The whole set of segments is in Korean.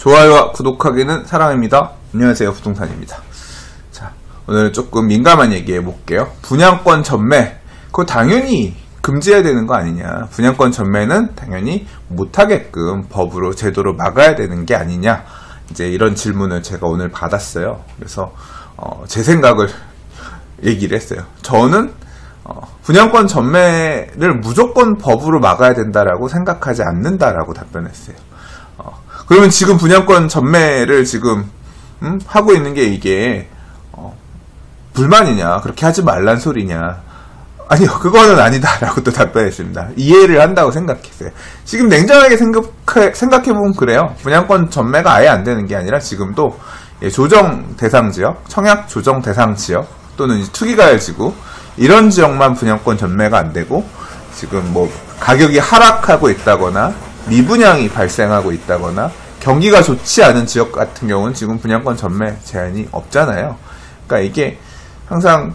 좋아요와 구독하기는 사랑입니다. 안녕하세요, 부동산입니다. 자, 오늘은 조금 민감한 얘기 해볼게요. 분양권 전매, 그거 당연히 금지해야 되는 거 아니냐. 분양권 전매는 당연히 못하게끔 법으로 제도로 막아야 되는 게 아니냐. 이제 이런 질문을 제가 오늘 받았어요. 그래서 제 생각을 얘기를 했어요. 저는 분양권 전매를 무조건 법으로 막아야 된다라고 생각하지 않는다라고 답변했어요. 그러면 지금 분양권 전매를 지금 하고 있는 게 이게 불만이냐, 그렇게 하지 말란 소리냐. 아니요, 그거는 아니다라고 또 답변했습니다. 이해를 한다고 생각했어요. 지금 냉정하게 생각해보면 그래요. 분양권 전매가 아예 안 되는 게 아니라 지금도 조정 대상 지역, 청약 조정 대상 지역 또는 투기과열지구 이런 지역만 분양권 전매가 안 되고, 지금 뭐 가격이 하락하고 있다거나 미분양이 발생하고 있다거나 경기가 좋지 않은 지역 같은 경우는 지금 분양권 전매 제한이 없잖아요. 그러니까 이게 항상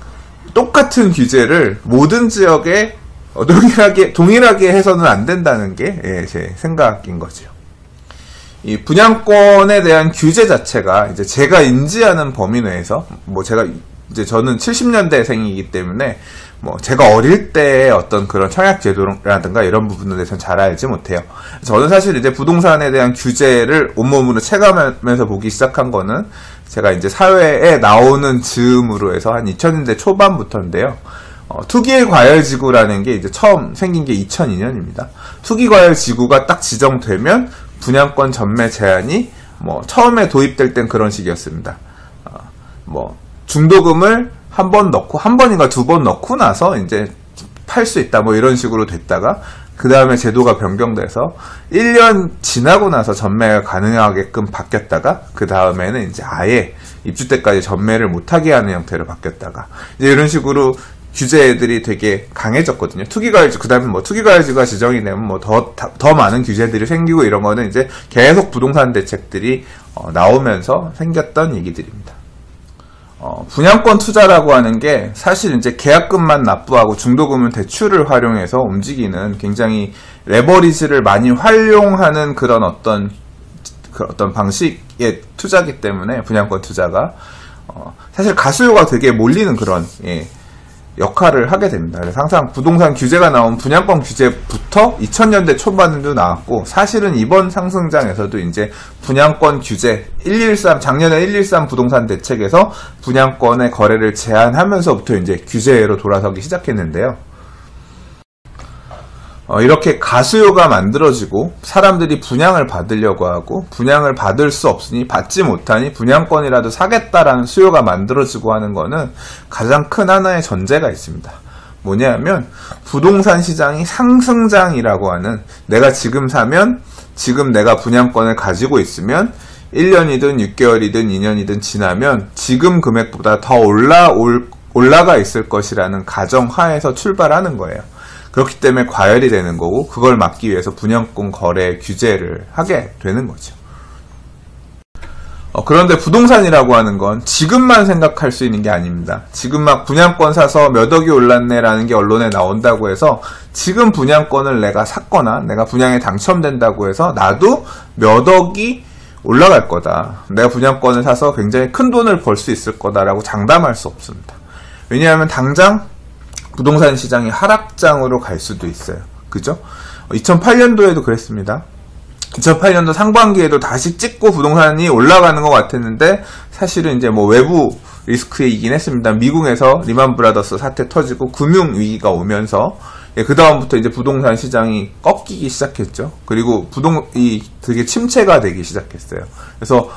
똑같은 규제를 모든 지역에 동일하게 해서는 안 된다는 게 제 생각인 거죠. 이 분양권에 대한 규제 자체가 이제 제가 인지하는 범위 내에서 저는 70년대생이기 때문에 제가 어릴 때 어떤 그런 청약 제도라든가 이런 부분에 대해서는 잘 알지 못해요. 저는 사실 이제 부동산에 대한 규제를 온몸으로 체감하면서 보기 시작한 거는 제가 이제 사회에 나오는 즈음으로 해서 한 2000년대 초반부터인데요. 투기과열지구라는 게 이제 처음 생긴 게 2002년입니다. 투기과열지구가 딱 지정되면 분양권 전매 제한이 처음에 도입될 땐 그런 식이었습니다. 중도금을 한 번인가 두 번 넣고 나서 이제 팔 수 있다, 이런 식으로 됐다가, 그 다음에 제도가 변경돼서 1년 지나고 나서 전매가 가능하게끔 바뀌었다가, 그 다음에는 이제 아예 입주 때까지 전매를 못하게 하는 형태로 바뀌었다가, 이제 이런 식으로 규제들이 되게 강해졌거든요. 투기과열지구, 그 다음에 투기과열지구가 지정이 되면 더 많은 규제들이 생기고, 이런 거는 이제 계속 부동산 대책들이 나오면서 생겼던 얘기들입니다. 분양권 투자라고 하는 게 사실 이제 계약금만 납부하고 중도금은 대출을 활용해서 움직이는 굉장히 레버리지를 많이 활용하는 그런 어떤 방식의 투자기 때문에 분양권 투자가 사실 가수요가 되게 몰리는 그런 역할을 하게 됩니다. 그래서 항상 부동산 규제가 나온 분양권 규제부터 2000년대 초반에도 나왔고, 사실은 이번 상승장에서도 이제 분양권 규제 작년에 113 부동산 대책에서 분양권의 거래를 제한하면서부터 이제 규제로 돌아서기 시작했는데요. 이렇게 가수요가 만들어지고 사람들이 분양을 받으려고 하고, 분양을 받을 수 없으니 받지 못하니 분양권이라도 사겠다라는 수요가 만들어지고 하는 거는 가장 큰 하나의 전제가 있습니다. 뭐냐면 부동산 시장이 상승장이라고 하는, 내가 지금 사면, 지금 내가 분양권을 가지고 있으면 1년이든 6개월이든 2년이든 지나면 지금 금액보다 더 올라가 있을 것이라는 가정하에서 출발하는 거예요. 그렇기 때문에 과열이 되는 거고, 그걸 막기 위해서 분양권 거래 규제를 하게 되는 거죠. 그런데 부동산이라고 하는 건 지금만 생각할 수 있는 게 아닙니다. 지금 막 분양권 사서 몇 억이 올랐네라는 게 언론에 나온다고 해서 지금 분양권을 내가 샀거나 내가 분양에 당첨된다고 해서 나도 몇 억이 올라갈 거다, 내가 분양권을 사서 굉장히 큰 돈을 벌 수 있을 거다라고 장담할 수 없습니다. 왜냐하면 당장 부동산 시장이 하락장으로 갈 수도 있어요. 그죠? 2008년도에도 그랬습니다. 2008년도 상반기에도 다시 찍고 부동산이 올라가는 것 같았는데, 사실은 이제 외부 리스크이긴 했습니다. 미국에서 리만 브라더스 사태 터지고 금융위기가 오면서, 그 다음부터 이제 부동산 시장이 꺾이기 시작했죠. 그리고 되게 침체가 되기 시작했어요. 그래서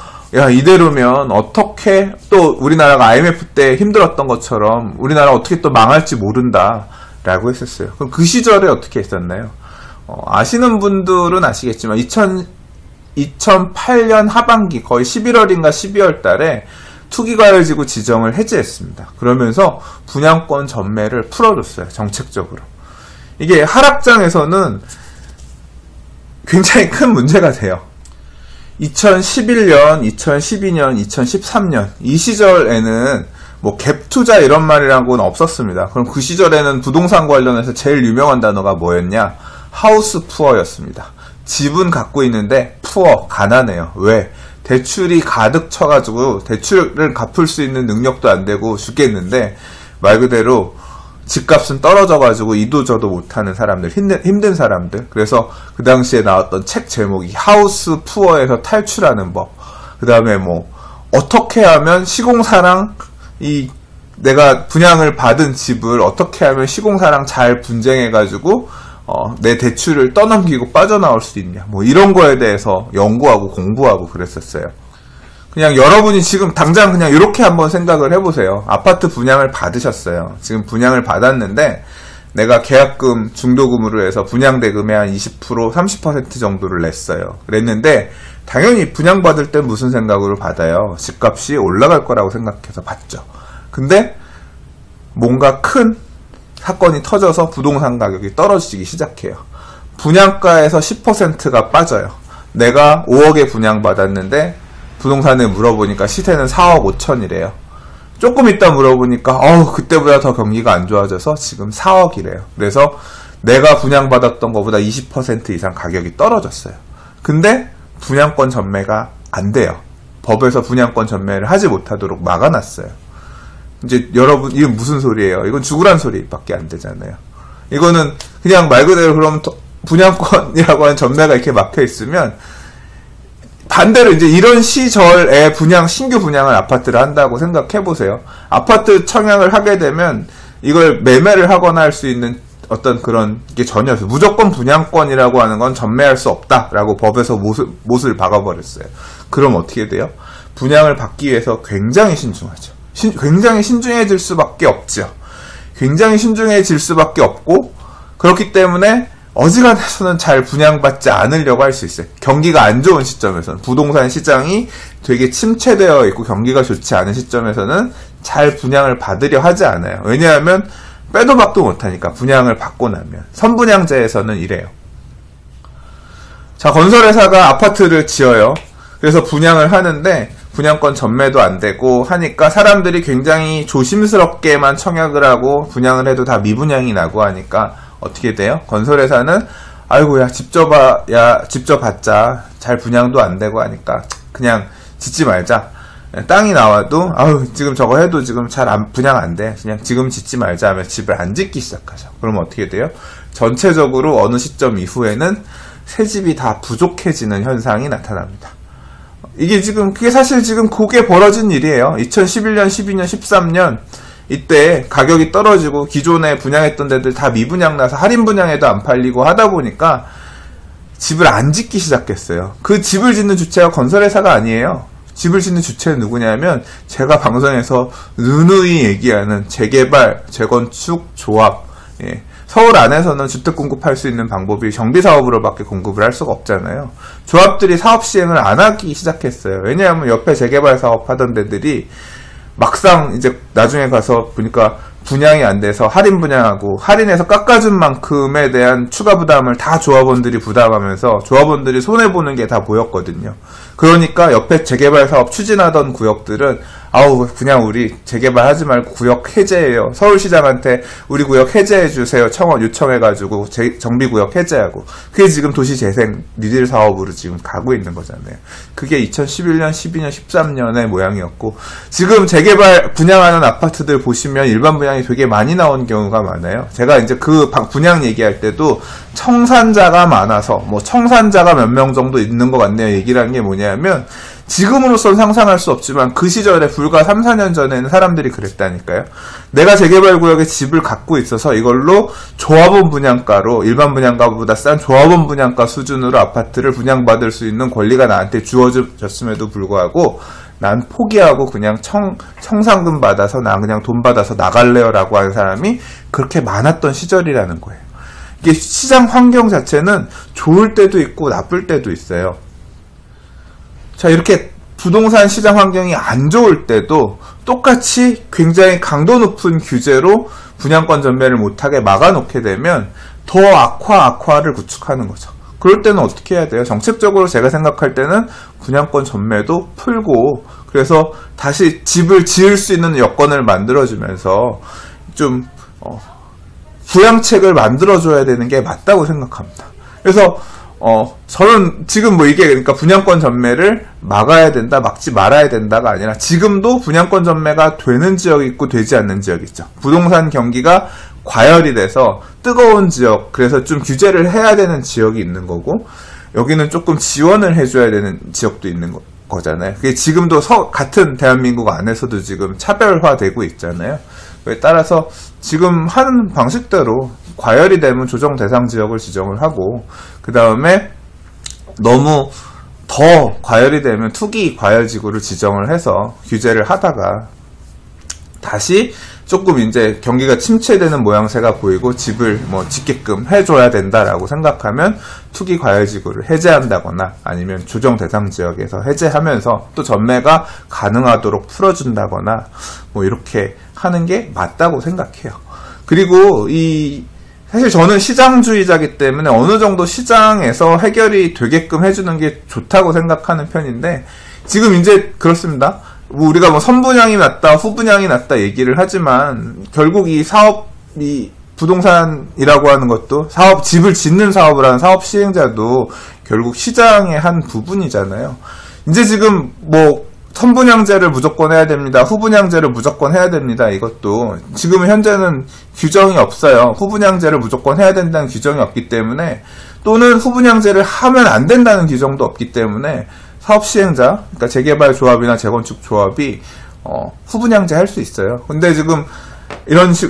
이대로면 어떻게 또 우리나라가 IMF 때 힘들었던 것처럼 우리나라 어떻게 또 망할지 모른다 라고 했었어요. 그럼 그 시절에 어떻게 했었나요? 아시는 분들은 아시겠지만 2008년 하반기 거의 11월인가 12월 달에 투기과열지구 지정을 해제했습니다. 그러면서 분양권 전매를 풀어줬어요. 정책적으로. 이게 하락장에서는 굉장히 큰 문제가 돼요. 2011년, 2012년, 2013년 이 시절에는 갭 투자 이런 말이라고는 없었습니다. 그럼 그 시절에는 부동산 관련해서 제일 유명한 단어가 뭐였냐? 하우스 푸어였습니다. 집은 갖고 있는데 푸어, 가난해요. 왜? 대출이 가득 쳐가지고 대출을 갚을 수 있는 능력도 안 되고 죽겠는데 말 그대로 집값은 떨어져가지고 이도저도 못하는 사람들, 힘든 사람들. 그래서 그 당시에 나왔던 책 제목이 하우스 푸어에서 탈출하는 법. 그 다음에 뭐 어떻게 하면 시공사랑 내가 분양을 받은 집을 어떻게 하면 시공사랑 잘 분쟁해가지고 내 대출을 떠넘기고 빠져나올 수 있냐, 뭐 이런 거에 대해서 연구하고 공부하고 그랬었어요. 그냥 여러분이 지금 당장 그냥 이렇게 한번 생각을 해보세요. 아파트 분양을 받으셨어요. 지금 분양을 받았는데 내가 계약금, 중도금으로 해서 분양대금의 한 20%, 30% 정도를 냈어요. 그랬는데 당연히 분양받을 때 무슨 생각으로 받아요? 집값이 올라갈 거라고 생각해서 받죠. 근데 뭔가 큰 사건이 터져서 부동산 가격이 떨어지기 시작해요. 분양가에서 10%가 빠져요. 내가 5억에 분양받았는데 부동산에 물어보니까 시세는 4억 5천이래요. 조금 있다 물어보니까 그때보다 더 경기가 안 좋아져서 지금 4억이래요. 그래서 내가 분양받았던 것보다 20% 이상 가격이 떨어졌어요. 근데 분양권 전매가 안 돼요. 법에서 분양권 전매를 하지 못하도록 막아놨어요. 이제 여러분, 이건 무슨 소리예요? 이건 죽으란 소리밖에 안 되잖아요. 이거는 그냥 말 그대로 그럼 분양권이라고 하는 전매가 이렇게 막혀 있으면 반대로 이제 이런 시절에 신규 분양을 아파트를 한다고 생각해 보세요. 아파트 청약을 하게 되면 이걸 매매를 하거나 할 수 있는 어떤 그런 게 전혀 없어요. 무조건 분양권이라고 하는 건 전매할 수 없다라고 법에서 못을 박아버렸어요. 그럼 어떻게 돼요? 분양을 받기 위해서 굉장히 신중하죠. 굉장히 신중해질 수밖에 없죠. 굉장히 신중해질 수밖에 없고, 그렇기 때문에 어지간해서는 잘 분양받지 않으려고 할 수 있어요. 경기가 안 좋은 시점에서는, 부동산 시장이 되게 침체되어 있고 경기가 좋지 않은 시점에서는 잘 분양을 받으려 하지 않아요. 왜냐하면 빼도 박도 못하니까. 분양을 받고 나면. 선분양제에서는 이래요. 자, 건설회사가 아파트를 지어요. 그래서 분양을 하는데 분양권 전매도 안 되고 하니까 사람들이 굉장히 조심스럽게만 청약을 하고 분양을 해도 다 미분양이 나고 하니까 어떻게 돼요? 건설회사는 아이고야 직접 받자, 잘 분양도 안 되고 하니까 그냥 짓지 말자. 땅이 나와도 지금 저거 해도 지금 잘 분양 안 돼. 그냥 지금 짓지 말자 하면 집을 안 짓기 시작하죠. 그러면 어떻게 돼요? 전체적으로 어느 시점 이후에는 새 집이 다 부족해지는 현상이 나타납니다. 그게 사실 지금 그게 벌어진 일이에요. 2011년, 12년, 13년 이때 가격이 떨어지고 기존에 분양했던 데들 다 미분양 나서 할인 분양에도 안 팔리고 하다 보니까 집을 안 짓기 시작했어요. 그 집을 짓는 주체가 건설회사가 아니에요. 집을 짓는 주체는 누구냐면 제가 방송에서 누누이 얘기하는 재개발, 재건축, 조합. 서울 안에서는 주택 공급할 수 있는 방법이 정비사업으로밖에 공급을 할 수가 없잖아요. 조합들이 사업 시행을 안 하기 시작했어요. 왜냐하면 옆에 재개발 사업 하던 데들이 막상 이제 나중에 가서 보니까 분양이 안 돼서 할인 분양하고 할인해서 깎아준 만큼에 대한 추가 부담을 다 조합원들이 부담하면서 조합원들이 손해보는 게 다 보였거든요. 그러니까 옆에 재개발 사업 추진하던 구역들은 그냥 우리 재개발하지 말고 구역 해제해요. 서울시장한테 우리 구역 해제해주세요. 청원 요청해가지고 정비구역 해제하고. 그게 지금 도시재생 뉴딜 사업으로 지금 가고 있는 거잖아요. 그게 2011년, 12년, 13년의 모양이었고, 지금 재개발 분양하는 아파트들 보시면 일반 분양이 되게 많이 나온 경우가 많아요. 제가 이제 그 분양 얘기할 때도 청산자가 많아서 청산자가 몇 명 정도 있는 것 같네요. 얘기를 한 게 뭐냐면 지금으로선 상상할 수 없지만 그 시절에 불과 3, 4년 전에는 사람들이 그랬다니까요. 내가 재개발구역에 집을 갖고 있어서 이걸로 조합원 분양가로 일반 분양가보다 싼 조합원 분양가 수준으로 아파트를 분양받을 수 있는 권리가 나한테 주어졌음에도 불구하고 난 포기하고 그냥 청산금 받아서 나 그냥 돈 받아서 나갈래요 라고 하는 사람이 그렇게 많았던 시절이라는 거예요. 이게 시장 환경 자체는 좋을 때도 있고 나쁠 때도 있어요. 자, 이렇게 부동산 시장 환경이 안 좋을 때도 똑같이 굉장히 강도 높은 규제로 분양권 전매를 못하게 막아놓게 되면 더 악화를 구축하는 거죠. 그럴 때는 어떻게 해야 돼요? 정책적으로 제가 생각할 때는 분양권 전매도 풀고, 그래서 다시 집을 지을 수 있는 여건을 만들어주면서 좀 부양책을 만들어줘야 되는 게 맞다고 생각합니다. 그래서 저는 지금 뭐 이게 그러니까 분양권 전매를 막아야 된다, 막지 말아야 된다가 아니라 지금도 분양권 전매가 되는 지역이 있고 되지 않는 지역이 있죠. 부동산 경기가 과열이 돼서 뜨거운 지역, 그래서 좀 규제를 해야 되는 지역이 있는 거고, 여기는 조금 지원을 해줘야 되는 지역도 있는 거잖아요. 그게 지금도 같은 대한민국 안에서도 지금 차별화되고 있잖아요. 따라서 지금 하는 방식대로 과열이 되면 조정 대상 지역을 지정을 하고, 그 다음에 너무 더 과열이 되면 투기 과열 지구를 지정을 해서 규제를 하다가 다시 조금 이제 경기가 침체되는 모양새가 보이고 집을 뭐 짓게끔 해줘야 된다라고 생각하면 투기 과열 지구를 해제한다거나 아니면 조정 대상 지역에서 해제하면서 또 전매가 가능하도록 풀어준다거나 뭐 이렇게 하는 게 맞다고 생각해요. 그리고 사실 저는 시장주의자이기 때문에 어느 정도 시장에서 해결이 되게끔 해주는 게 좋다고 생각하는 편인데, 지금 이제 그렇습니다. 우리가 뭐 선분양이 낫다, 후분양이 낫다 얘기를 하지만 결국 이 부동산이라고 하는 것도 집을 짓는 사업을 하는 사업 시행자도 결국 시장의 한 부분이잖아요. 이제 지금 뭐 선분양제를 무조건 해야 됩니다, 후분양제를 무조건 해야 됩니다, 이것도 지금 현재는 규정이 없어요. 후분양제를 무조건 해야 된다는 규정이 없기 때문에, 또는 후분양제를 하면 안 된다는 규정도 없기 때문에 사업 시행자, 그러니까 재개발 조합이나 재건축 조합이 후분양제 할 수 있어요. 근데 지금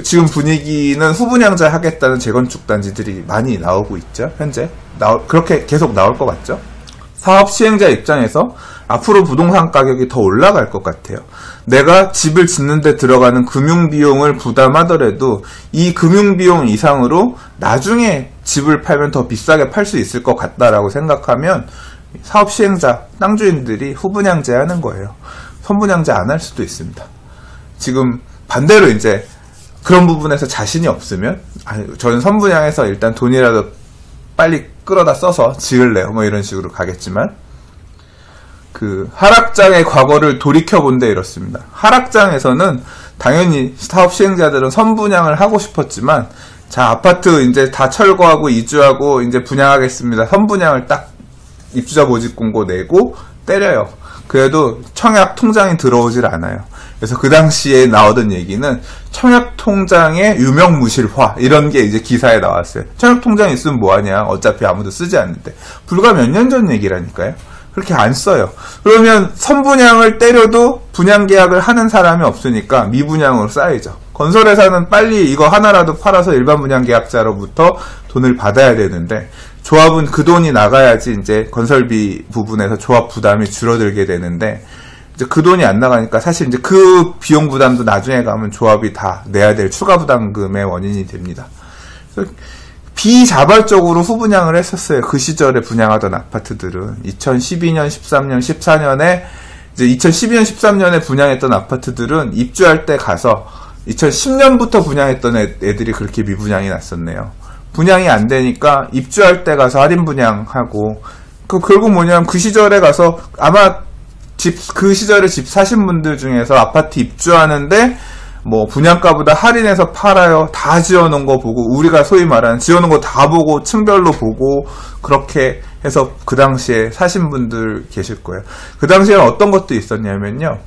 지금 분위기는 후분양제 하겠다는 재건축 단지들이 많이 나오고 있죠. 현재 그렇게 계속 나올 것 같죠. 사업 시행자 입장에서 앞으로 부동산 가격이 더 올라갈 것 같아요. 내가 집을 짓는데 들어가는 금융비용을 부담하더라도 이 금융비용 이상으로 나중에 집을 팔면 더 비싸게 팔 수 있을 것 같다라고 생각하면 사업 시행자, 땅주인들이 후분양제 하는 거예요. 선분양제 안 할 수도 있습니다. 지금 반대로 이제 그런 부분에서 자신이 없으면, 저는 선분양해서 일단 돈이라도 빨리 끌어다 써서 지을래요, 뭐 이런 식으로 가겠지만, 그 하락장의 과거를 돌이켜본데 이렇습니다. 하락장에서는 당연히 사업 시행자들은 선분양을 하고 싶었지만, 자, 아파트 이제 다 철거하고 이주하고 이제 분양하겠습니다, 선분양을 딱 입주자 모집 공고 내고 때려요. 그래도 청약 통장이 들어오질 않아요. 그래서 그 당시에 나오던 얘기는 청약 통장의 유명무실화, 이런 게 이제 기사에 나왔어요. 청약 통장 있으면 뭐하냐, 어차피 아무도 쓰지 않는데. 불과 몇 년 전 얘기라니까요. 그렇게 안 써요. 그러면 선분양을 때려도 분양 계약을 하는 사람이 없으니까 미분양으로 쌓이죠. 건설회사는 빨리 이거 하나라도 팔아서 일반 분양 계약자로부터 돈을 받아야 되는데, 조합은 그 돈이 나가야지 이제 건설비 부분에서 조합 부담이 줄어들게 되는데, 이제 그 돈이 안 나가니까 사실 이제 그 비용 부담도 나중에 가면 조합이 다 내야 될 추가 부담금의 원인이 됩니다. 그래서 비자발적으로 후분양을 했었어요. 그 시절에 분양하던 아파트들은 2012년, 13년, 14년에 이제 2012년, 13년에 분양했던 아파트들은 입주할 때 가서 2010년부터 분양했던 애들이 그렇게 미분양이 났었네요. 분양이 안 되니까 입주할 때 가서 할인 분양하고, 결국 뭐냐면 그 시절에 가서 아마 그 시절에 집 사신 분들 중에서 아파트 입주하는데 뭐 분양가보다 할인해서 팔아요, 다 지어놓은 거 보고, 우리가 소위 말하는 지어놓은 거 다 보고 층별로 보고 그렇게 해서 그 당시에 사신 분들 계실 거예요. 그 당시에는 어떤 것도 있었냐면요,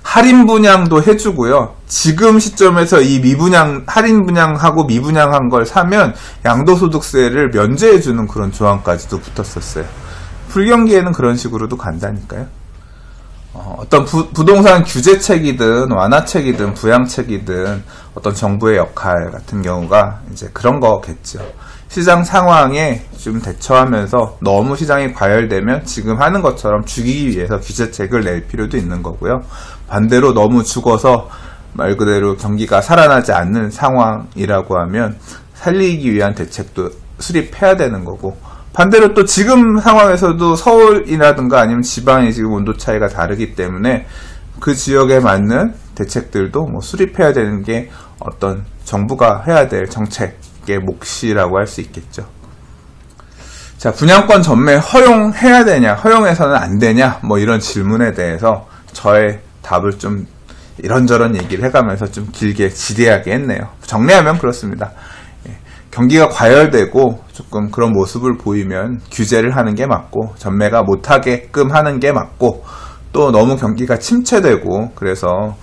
할인 분양도 해주고요, 지금 시점에서 이 할인 분양하고 미분양한 걸 사면 양도소득세를 면제해주는 그런 조항까지도 붙었었어요. 불경기에는 그런 식으로도 간다니까요. 어떤 부동산 규제책이든 완화책이든 부양책이든 어떤 정부의 역할 같은 경우가 이제 그런 거겠죠. 시장 상황에 좀 대처하면서 너무 시장이 과열되면 지금 하는 것처럼 죽이기 위해서 규제책을 낼 필요도 있는 거고요. 반대로 너무 죽어서 말 그대로 경기가 살아나지 않는 상황이라고 하면 살리기 위한 대책도 수립해야 되는 거고, 반대로 또 지금 상황에서도 서울이라든가 아니면 지방이 지금 온도 차이가 다르기 때문에 그 지역에 맞는 대책들도 뭐 수립해야 되는 게 어떤 정부가 해야 될 정책의 몫이라고 할 수 있겠죠. 자, 분양권 전매 허용해야 되냐, 허용해서는 안 되냐, 뭐 이런 질문에 대해서 저의 답을 좀 이런저런 얘기를 해가면서 좀 길게 지대하게 했네요. 정리하면 그렇습니다. 경기가 과열되고 조금 그런 모습을 보이면 규제를 하는 게 맞고 전매가 못하게끔 하는 게 맞고 또 너무 경기가 침체되고 그래서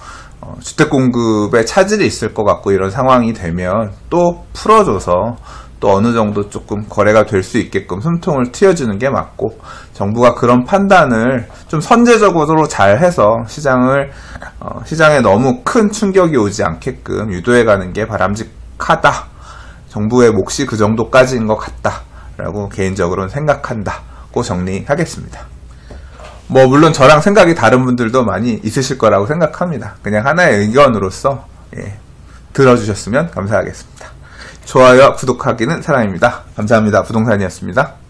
주택 공급에 차질이 있을 것 같고 이런 상황이 되면 또 풀어줘서 또 어느 정도 조금 거래가 될 수 있게끔 숨통을 트여주는 게 맞고 정부가 그런 판단을 좀 선제적으로 잘 해서 시장에 너무 큰 충격이 오지 않게끔 유도해 가는 게 바람직하다. 정부의 몫이 그 정도까지인 것 같다. 라고 개인적으로는 생각한다고 정리하겠습니다. 물론 저랑 생각이 다른 분들도 많이 있으실 거라고 생각합니다. 그냥 하나의 의견으로서 들어주셨으면 감사하겠습니다. 좋아요와 구독하기는 사랑입니다. 감사합니다. 부동산이었습니다.